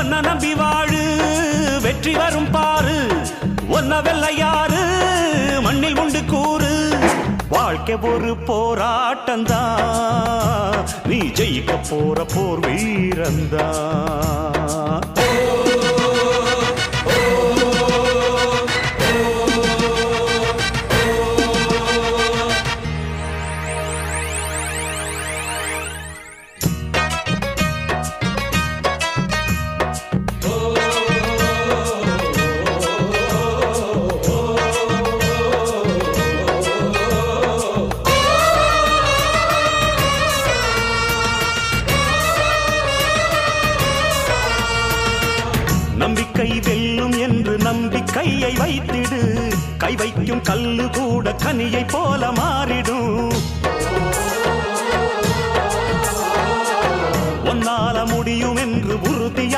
ஒன்ன நம்பி வாழு வெற்றி வரும் பாரு ஒன்ன வெள்ளையாறு மண்ணில் உண்டு கூறு வாழ்க்கை ஒரு போராட்டந்தா நீ ஜெயிக்க போற போர் வீரந்தா நம்பிக்கை வெல்லும் என்று நம்பிக்கையை வைத்திடு கை வைக்கும் கல்லு கூட கனியை போல மாறிடும் உன்னால முடியும் என்று உறுதியா